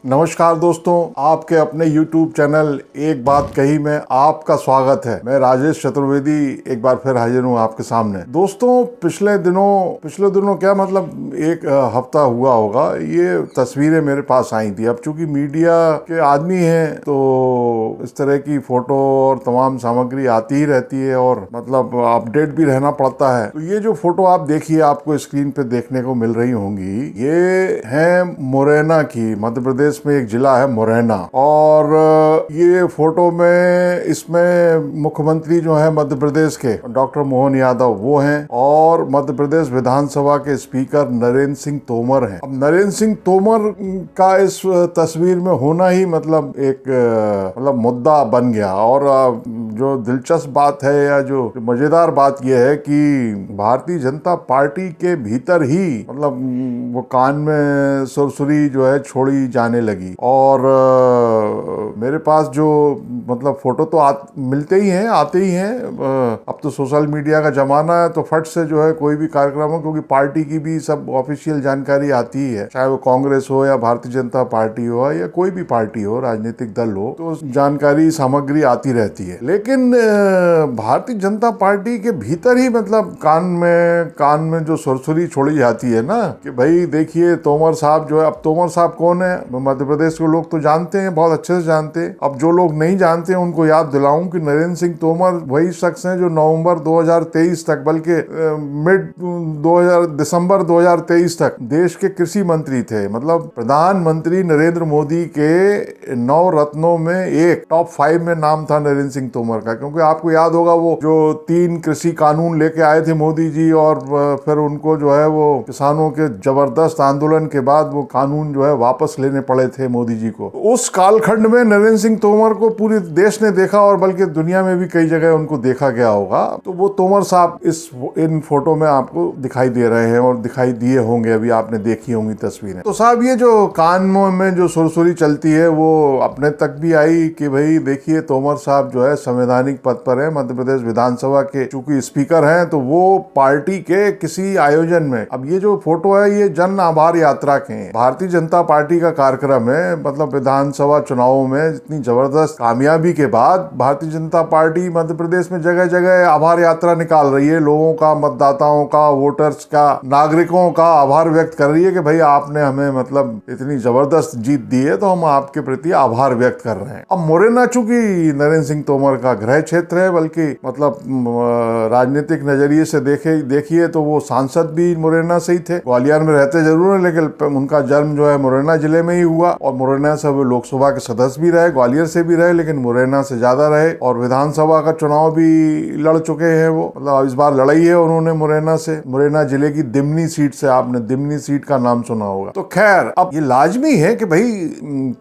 नमस्कार दोस्तों, आपके अपने YouTube चैनल एक बात कही में आपका स्वागत है। मैं राजेश चतुर्वेदी एक बार फिर हाजिर हूँ आपके सामने। दोस्तों, पिछले दिनों क्या मतलब एक हफ्ता हुआ होगा, ये तस्वीरें मेरे पास आई थी। अब चूंकि मीडिया के आदमी हैं तो इस तरह की फोटो और तमाम सामग्री आती ही रहती है और मतलब अपडेट भी रहना पड़ता है। तो ये जो फोटो आप देखिए, आपको स्क्रीन पे देखने को मिल रही होंगी, ये है मुरैना की, मध्य प्रदेश में एक जिला है मुरैना। और ये फोटो में इसमें मुख्यमंत्री जो है मध्य प्रदेश के डॉक्टर मोहन यादव वो हैं और मध्य प्रदेश विधानसभा के स्पीकर नरेंद्र सिंह तोमर हैं। अब नरेंद्र सिंह तोमर का इस तस्वीर में होना ही मतलब एक मुद्दा बन गया। और जो दिलचस्प बात है या जो मजेदार बात यह है कि भारतीय जनता पार्टी के भीतर ही मतलब वो कान में सुरसुरी जो है छोड़ी जाने लगी। और मेरे पास जो मतलब फोटो तो मिलते ही हैं, आते ही हैं। अब तो सोशल मीडिया का जमाना है तो फट से जो है कोई भी कार्यक्रम हो, क्योंकि पार्टी की भी सब ऑफिशियल जानकारी आती ही है, चाहे वो कांग्रेस हो या भारतीय जनता पार्टी हो या कोई भी पार्टी हो, राजनीतिक दल हो, तो जानकारी सामग्री आती रहती है। लेकिन भारतीय जनता पार्टी के भीतर ही मतलब कान में जो सुरसुरी छोड़ी जाती है ना कि भाई देखिए तोमर साहब जो है। अब तोमर साहब कौन है? मध्य प्रदेश के लोग तो जानते हैं, बहुत अच्छे से जानते हैं। अब जो लोग नहीं जानते हैं उनको याद दिलाऊं कि नरेंद्र सिंह तोमर वही शख्स हैं जो नवंबर 2023 तक, बल्कि दिसंबर 2023 तक देश के कृषि मंत्री थे। मतलब प्रधानमंत्री नरेंद्र मोदी के 9 रत्नों में एक टॉप 5 में नाम था नरेंद्र सिंह तोमर का। क्योंकि आपको याद होगा वो जो 3 कृषि कानून लेके आए थे मोदी जी, और फिर उनको जो है वो किसानों के जबरदस्त आंदोलन के बाद वो कानून जो है वापस लेने पड़े थे मोदी जी को। उस कालखंड में नरेंद्र सिंह तोमर को पूरे देश ने देखा और बल्कि दुनिया में भी कई जगह उनको देखा गया होगा। तो वो तोमर साहब इन फोटो में आपको दिखाई दे रहे हैं और दिखाई दिए होंगे, अभी आपने देखी होंगी तस्वीरें। तो साहब ये जो कान में जो सुरसुरी चलती है वो अपने तक भी आई कि भाई देखिए तोमर साहब जो है संवैधानिक पद पर है, मध्य प्रदेश विधानसभा के चूंकि स्पीकर हैं, तो वो पार्टी के किसी आयोजन में, अब ये जो फोटो है ये जन आभार यात्रा के हैं, भारतीय जनता पार्टी का कार्यक्रम है। मतलब विधानसभा चुनावों में इतनी जबरदस्त कामयाबी के बाद भारतीय जनता पार्टी मध्य प्रदेश में जगह जगह आभार यात्रा निकाल रही है। लोगों का, मतदाताओं का, वोटर्स का, नागरिकों का आभार व्यक्त कर रही है कि भाई आपने हमें मतलब इतनी जबरदस्त जीत दी है, तो हम आपके प्रति आभार व्यक्त कर रहे हैं। अब मुरैना चूंकि नरेंद्र सिंह तोमर का गृह क्षेत्र है, बल्कि मतलब राजनीतिक नजरिए से देखिए तो वो सांसद भी मुरैना से ही थे। ग्वालियर में रहते जरूर है लेकिन उनका जन्म जो है मुरैना जिले में ही हुआ और मुरैना से वो लोकसभा के सदस्य भी रहे, ग्वालियर से भी रहे, लेकिन मुरैना से ज्यादा रहे। और विधानसभा का चुनाव भी लड़ चुके हैं वो, मतलब इस बार लड़ाई है उन्होंने मुरैना से, मुरैना जिले की दिमनी सीट से। आपने दिमनी सीट का नाम सुना होगा। तो खैर, अब ये लाजमी है कि भाई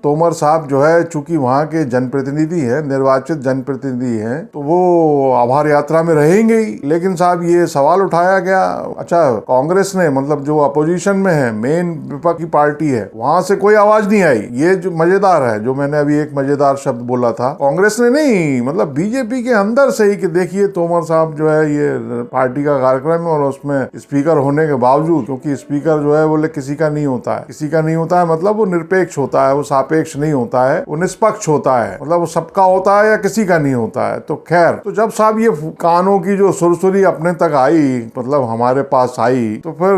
तोमर साहब जो है चूंकि वहां के जनप्रतिनिधि है, निर्वाचित जनप्रतिनिधि है, तो वो आभार यात्रा में रहेंगे ही। लेकिन साहब ये सवाल उठाया गया, अच्छा कांग्रेस ने, मतलब जो अपोजिशन में है, मेन विपक्ष की पार्टी है, वहां से कोई आवाज नहीं आई। ये जो मजेदार है, जो मैंने अभी एक मजेदार शब्द बोला था, कांग्रेस ने नहीं, मतलब बीजेपी के अंदर से ही कि देखिए तोमर साहब जो है ये पार्टी का कार्यक्रम है और उसमें स्पीकर होने के बावजूद, क्योंकि स्पीकर जो है बोले किसी का नहीं होता है, किसी का नहीं होता है, मतलब वो निरपेक्ष होता है, वो सापेक्ष नहीं होता है, वो निष्पक्ष होता है, मतलब वो सबका होता है या किसी का नहीं होता है। तो खैर, तो जब साहब ये कानों की जो सुरसुरी अपने तक आई, मतलब हमारे पास आई, तो फिर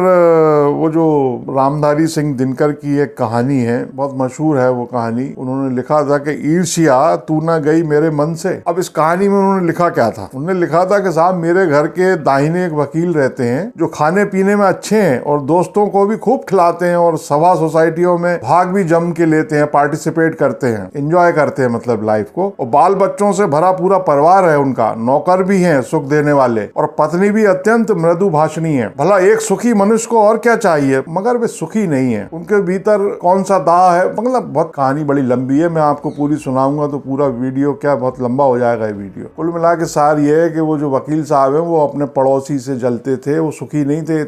वो जो रामधारी सिंह दिनकर की एक कहानी है, बहुत मशहूर है वो कहानी। उन्होंने लिखा था कि ईर्ष्या तू ना गई मेरे मन से। अब इस कहानी में उन्होंने लिखा क्या था? उन्होंने लिखा था कि साहब मेरे घर के दाहिने एक वकील रहते हैं जो खाने पीने में अच्छे हैं और दोस्तों को भी खूब खिलाते हैं और सभा सोसाइटियों में भाग भी जम के लेते हैं, पार्टिसिपेट करते हैं, एंजॉय करते हैं मतलब लाइफ को। और बाल बच्चों से भरा पूरा परिवार है उनका, नौकर भी हैं सुख देने वाले, और पत्नी भी अत्यंत मृदु भाषणी है। भला एक सुखी मनुष्य को और क्या चाहिए? मगर वे सुखी नहीं है, उनके भीतर कौन सा दाह है? मतलब बहुत कहानी बड़ी लंबी है, मैं आपको पूरी सुनाऊंगा तो पूरा वीडियो क्या बहुत लंबा हो जाएगा ये वीडियो। कुल मिला के सार ये है कि वो जो वकील साहब है वो अपने पड़ोसी से जलते थे, वो सुखी नहीं थे।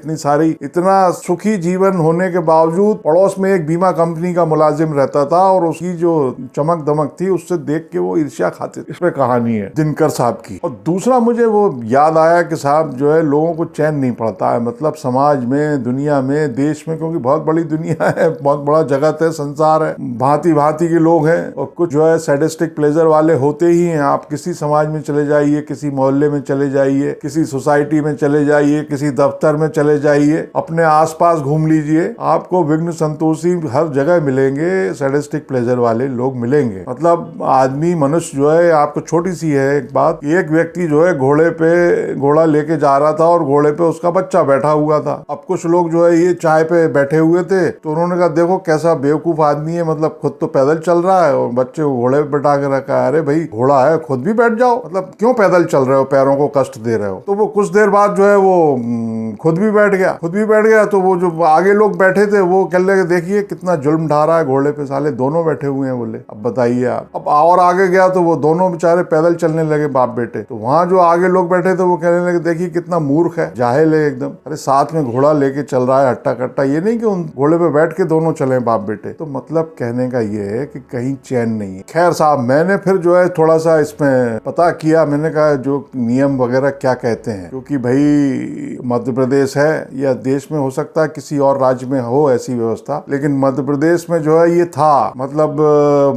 इतना सुखी जीवन होने के बावजूद पड़ोस में एक बीमा कंपनी का मुलाजिम रहता था और उसकी जो चमक दमक थी उससे देख के वो ईर्ष्या खाते थे। इसमें कहानी है दिनकर साहब की। और दूसरा मुझे वो याद आया कि साहब जो है लोगों को चैन नहीं पड़ता है, मतलब समाज में, दुनिया में, देश में, क्योंकि बहुत बड़ी दुनिया है, बहुत बड़ा जगत है, संसार है, भांति भांति के लोग हैं और कुछ जो है सैडिस्टिक प्लेजर वाले होते ही हैं। आप किसी समाज में चले जाइए, किसी मोहल्ले में चले जाइए, किसी सोसाइटी में चले जाइए, किसी दफ्तर में चले जाइए, अपने आसपास घूम लीजिए, आपको विघ्न संतोषी हर जगह मिलेंगे, सैडिस्टिक प्लेजर वाले लोग मिलेंगे। मतलब आदमी मनुष्य जो है, आपको छोटी सी है एक बात, एक व्यक्ति जो है घोड़ा लेके जा रहा था और घोड़े पे उसका बच्चा बैठा हुआ था। अब कुछ लोग जो है ये चाय पे बैठे हुए थे तो उन्होंने कहा देखो कैसा बेवकूफ आदमी है, मतलब खुद तो पैदल चल रहा है और बच्चे को घोड़े पे बैठा के रखा है। अरे भाई घोड़ा है, खुद भी बैठ जाओ, मतलब क्यों पैदल चल रहे हो, पैरों को कष्ट दे रहे हो। तो वो कुछ देर बाद जो है वो खुद भी बैठ गया। तो वो जो आगे लोग बैठे थे वो कह लगे देखिए कितना जुल्म ढा रहा है घोड़े पे, साले दोनों बैठे हुए हैं। बोले अब बताइए आप। अब और आगे गया तो वो दोनों बेचारे पैदल चलने लगे बाप बेटे। तो वहां जो आगे लोग बैठे थे वो कहने लगे देखिए कितना मूर्ख है, जाहिल है एकदम। अरे साथ में घोड़ा लेके चल रहा है हट्टा कट्टा, ये नहीं कि उन घोड़े पे बैठ के दोनों चले बाप बेटे। तो मतलब कहने का ये है कि कहीं चैन नहीं है। खैर साहब, मैंने फिर जो है थोड़ा सा इसमें पता किया, मैंने कहा जो नियम वगैरह क्या कहते हैं, क्योंकि भाई मध्य प्रदेश है या देश में हो सकता है किसी और राज्य में हो ऐसी व्यवस्था, लेकिन मध्य प्रदेश में जो है ये था। मतलब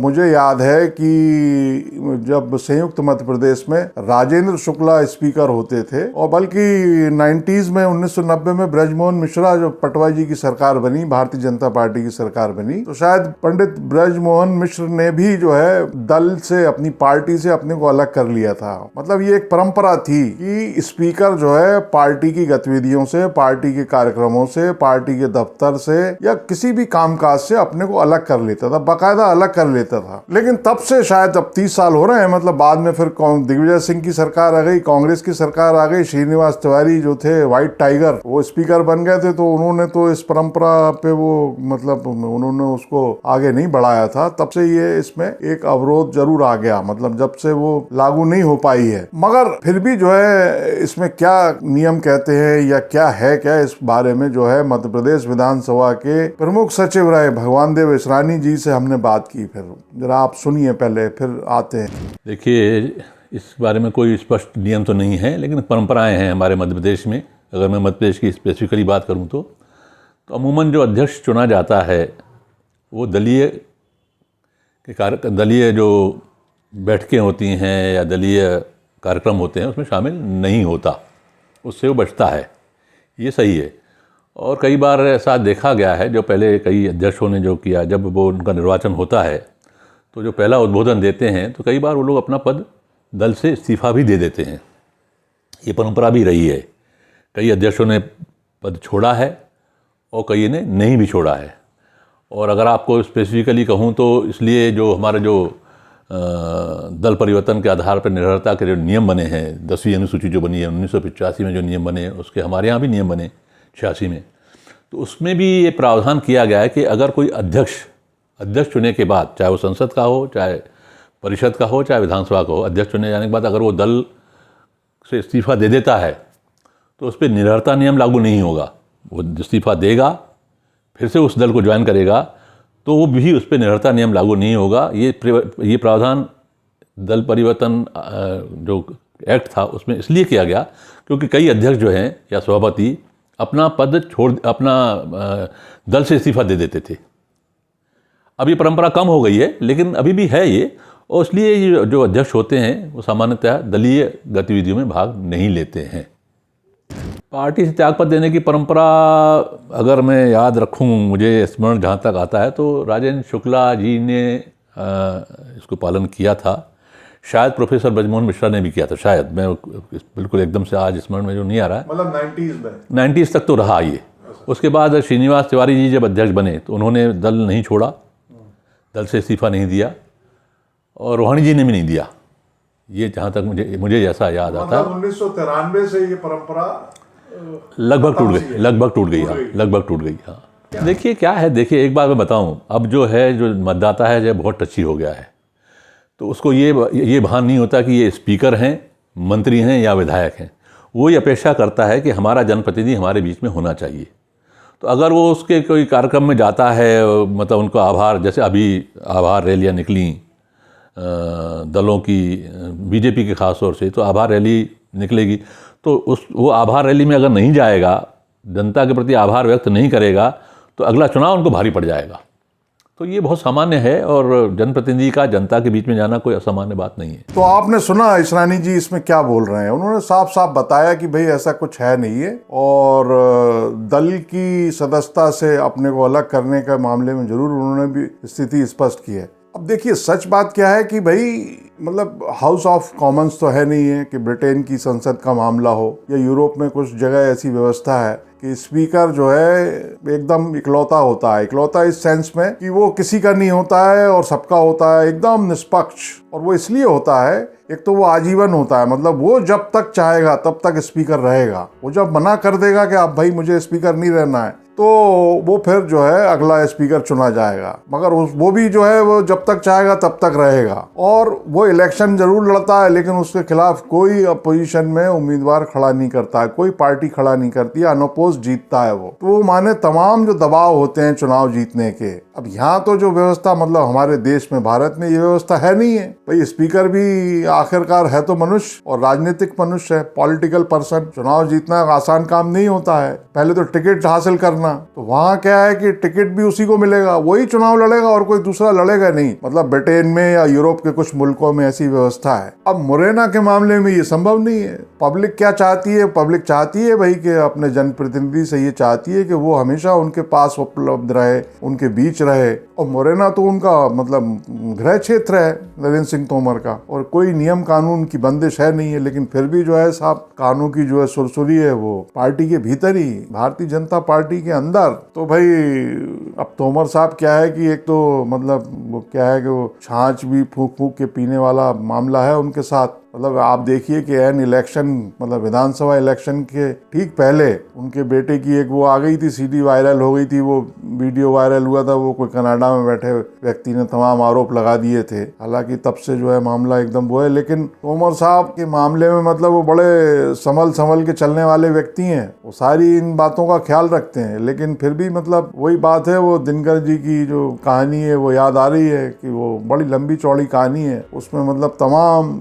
मुझे याद है कि जब संयुक्त मध्य प्रदेश में राजेंद्र शुक्ला स्पीकर होते थे, और बल्कि 90s में 1990 में ब्रजमोहन मिश्रा जो पटवा जी की सरकार बनी, भारतीय जनता पार्टी की सरकार बनी, तो शायद पंडित ब्रजमोहन मिश्र ने भी जो है दल से, अपनी पार्टी से अपने को अलग कर लिया था। मतलब ये एक परंपरा थी कि स्पीकर जो है पार्टी की गतिविधियों से, पार्टी के कार्यक्रमों से, पार्टी के दफ्तर से या किसी भी कामकाज से अपने को अलग कर लेता था, बाकायदा अलग कर लेता था। लेकिन तब से शायद अब 30 साल हो रहे हैं, मतलब बाद में फिर दिग्विजय सिंह की सरकार आ गई, कांग्रेस की सरकार आ गई, श्रीनिवास तिवारी जो थे व्हाइट टाइगर वो स्पीकर बन गए थे, तो उन्होंने तो इस परंपरा पे वो मतलब उन्होंने उसको आगे नहीं बढ़ाया था। तब से ये इसमें एक अवरोध जरूर आ गया, मतलब जब से वो लागू नहीं हो पाई है। मगर फिर भी जो है इसमें क्या नियम कहते हैं या क्या है, क्या इस बारे में जो है मध्य प्रदेश विधानसभा के प्रमुख सचिव रहे भगवान देव इसरानी जी से हमने बात की। फिर जरा आप सुनिए पहले, फिर आते हैं। देखिए, इस बारे में कोई स्पष्ट नियम तो नहीं है, लेकिन परंपराएं हैं हमारे मध्य प्रदेश में। अगर मैं मध्य प्रदेश की स्पेसिफिकली बात करूं तो अमूमन जो अध्यक्ष चुना जाता है वो दलीय जो बैठकें होती हैं या दलीय कार्यक्रम होते हैं उसमें शामिल नहीं होता, उससे वो बचता है। ये सही है। और कई बार ऐसा देखा गया है, जो पहले कई अध्यक्षों ने जो किया, जब वो उनका निर्वाचन होता है तो जो पहला उद्बोधन देते हैं तो कई बार वो लोग अपना पद दल से इस्तीफा भी दे देते हैं। ये परंपरा भी रही है। कई अध्यक्षों ने पद छोड़ा है और कई ने नहीं भी छोड़ा है। और अगर आपको स्पेसिफिकली कहूँ तो इसलिए जो हमारे जो दल परिवर्तन के आधार पर निर्भरता के जो नियम बने हैं, 10वीं अनुसूची जो बनी है 1985 में, जो नियम बने उसके हमारे यहाँ भी नियम बने 86 में, तो उसमें भी ये प्रावधान किया गया है कि अगर कोई अध्यक्ष चुने के बाद, चाहे वो संसद का हो, चाहे परिषद का हो, चाहे विधानसभा का हो, अध्यक्ष चुने जाने के बाद अगर वो दल से इस्तीफा दे देता है तो उस पर निर्भरता नियम लागू नहीं होगा। वो इस्तीफा देगा, फिर से उस दल को ज्वाइन करेगा तो वो भी उस पर निर्भरता नियम लागू नहीं होगा। ये प्रावधान दल परिवर्तन जो एक्ट था उसमें इसलिए किया गया क्योंकि कई अध्यक्ष जो हैं या सभापति अपना पद अपना दल से इस्तीफा दे देते थे। अब ये परंपरा कम हो गई है, लेकिन अभी भी है ये, और इसलिए ये जो अध्यक्ष होते हैं वो सामान्यतः दलीय गतिविधियों में भाग नहीं लेते हैं। पार्टी से त्यागपत्र देने की परंपरा अगर मैं याद रखूं, मुझे स्मरण जहाँ तक आता है तो राजेंद्र शुक्ला जी ने इसको पालन किया था। शायद प्रोफेसर ब्रजमोहन मिश्रा ने भी किया था, शायद, मैं बिल्कुल एकदम से आज स्मरण में जो नहीं आ रहा है। मतलब 90s तक तो रहा ये। उसके बाद श्रीनिवास तिवारी जी जब अध्यक्ष बने तो उन्होंने दल नहीं छोड़ा, दल से इस्तीफा नहीं दिया, और रोहानी जी ने भी नहीं दिया। ये जहाँ तक मुझे जैसा याद आता है 1993 से ये परंपरा लगभग टूट गई। हाँ, देखिए क्या है, देखिए एक बात मैं बताऊं, अब जो है जो मतदाता है जो बहुत टची हो गया है, तो उसको ये भान नहीं होता कि ये स्पीकर हैं, मंत्री हैं या विधायक हैं। वो ये अपेक्षा करता है कि हमारा जनप्रतिनिधि हमारे बीच में होना चाहिए। तो अगर वो उसके कोई कार्यक्रम में जाता है, मतलब उनको आभार, जैसे अभी आभार रैलियाँ निकली दलों की, बीजेपी के खास तौर से, तो आभार रैली निकलेगी, तो वो आभार रैली में अगर नहीं जाएगा, जनता के प्रति आभार व्यक्त नहीं करेगा, तो अगला चुनाव उनको भारी पड़ जाएगा। तो ये बहुत सामान्य है और जनप्रतिनिधि का जनता के बीच में जाना कोई असामान्य बात नहीं है। तो आपने सुना ईशरानी जी इसमें क्या बोल रहे हैं। उन्होंने साफ साफ बताया कि भाई ऐसा कुछ है नहीं है और दल की सदस्यता से अपने को अलग करने के मामले में जरूर उन्होंने भी स्थिति स्पष्ट की है। अब देखिए सच बात क्या है कि भाई मतलब हाउस ऑफ कॉमन्स तो है नहीं है कि ब्रिटेन की संसद का मामला हो या यूरोप में कुछ जगह ऐसी व्यवस्था है कि स्पीकर जो है एकदम इकलौता होता है। इकलौता इस सेंस में कि वो किसी का नहीं होता है और सबका होता है, एकदम निष्पक्ष। और वो इसलिए होता है, एक तो वो आजीवन होता है, मतलब वो जब तक चाहेगा तब तक स्पीकर रहेगा। वो जब मना कर देगा कि आप भाई मुझे स्पीकर नहीं रहना है, तो वो फिर जो है अगला स्पीकर चुना जाएगा। मगर वो भी जो है वो जब तक चाहेगा तब तक रहेगा। और वो इलेक्शन जरूर लड़ता है लेकिन उसके खिलाफ कोई अपोजिशन में उम्मीदवार खड़ा नहीं करता है, कोई पार्टी खड़ा नहीं करती है, अनअपोज्ड जीतता है वो। तो वो माने तमाम जो दबाव होते हैं चुनाव जीतने के। अब यहाँ तो जो व्यवस्था मतलब हमारे देश में भारत में ये व्यवस्था है नहीं है। भाई स्पीकर भी आखिरकार है तो मनुष्य और राजनीतिक मनुष्य है, पॉलिटिकल पर्सन। चुनाव जीतना आसान काम नहीं होता है, पहले तो टिकट हासिल करना। तो वहां क्या है कि टिकट भी उसी को मिलेगा, वही चुनाव लड़ेगा और कोई दूसरा लड़ेगा नहीं। मतलब ब्रिटेन में या यूरोप के कुछ मुल्कों में ऐसी व्यवस्था है। अब मुरैना के मामले में ये संभव नहीं है। पब्लिक क्या चाहती है? पब्लिक चाहती है भाई कि अपने जनप्रतिनिधि से ये चाहती है कि वो हमेशा उनके पास उपलब्ध रहे, उनके बीच रहे। और मुरैना तो उनका मतलब गृह क्षेत्र है नरेंद्र सिंह तोमर का, और कोई नियम कानून की बंदिश है नहीं है। लेकिन फिर भी जो है साहब कानून की जो है सुरसुरी है वो पार्टी के भीतर ही, भारतीय जनता पार्टी के अंदर। तो भाई अब तोमर साहब क्या है कि एक तो मतलब वो क्या है कि वो छाछ भी फूंक फूंक के पीने वाला मामला है उनके साथ। मतलब आप देखिए कि एन इलेक्शन मतलब विधानसभा इलेक्शन के ठीक पहले उनके बेटे की एक वो आ गई थी, सीडी वायरल हो गई थी, वो वीडियो वायरल हुआ था। वो कोई कनाडा में बैठे व्यक्ति ने तमाम आरोप लगा दिए थे। हालांकि तब से जो है मामला एकदम वो है। लेकिन तोमर साहब के मामले में मतलब वो बड़े संभल के चलने वाले व्यक्ति हैं, वो सारी इन बातों का ख्याल रखते हैं। लेकिन फिर भी मतलब वही बात है, वो दिनकर जी की जो कहानी है वो याद आ रही है कि वो बड़ी लंबी चौड़ी कहानी है, उसमें मतलब तमाम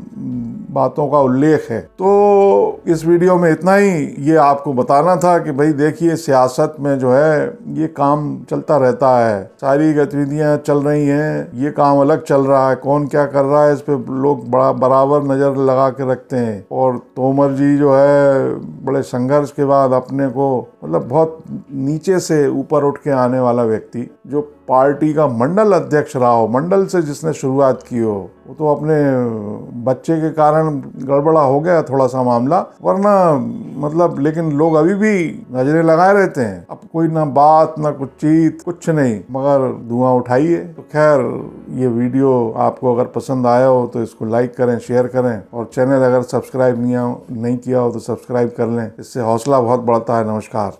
बातों का उल्लेख है। तो इस वीडियो में इतना ही ये आपको बताना था कि भाई देखिए सियासत में जो है ये काम चलता रहता है, सारी गतिविधियां चल रही हैं, ये काम अलग चल रहा है, कौन क्या कर रहा है इस पे लोग बड़ा बराबर नजर लगा के रखते हैं। और तोमर जी जो है बड़े संघर्ष के बाद अपने को मतलब बहुत नीचे से ऊपर उठ के आने वाला व्यक्ति, जो पार्टी का मंडल अध्यक्ष रहा हो, मंडल से जिसने शुरुआत की हो, वो तो अपने बच्चे के कारण गड़बड़ा हो गया थोड़ा सा मामला, वरना मतलब लेकिन लोग अभी भी नजरें लगाए रहते हैं। अब कोई ना बात ना कुछ चीत कुछ नहीं, मगर धुआं उठाइए। तो खैर ये वीडियो आपको अगर पसंद आया हो तो इसको लाइक करें, शेयर करें, और चैनल अगर सब्सक्राइब नहीं किया हो तो सब्सक्राइब कर लें, इससे हौसला बहुत बढ़ता है। नमस्कार।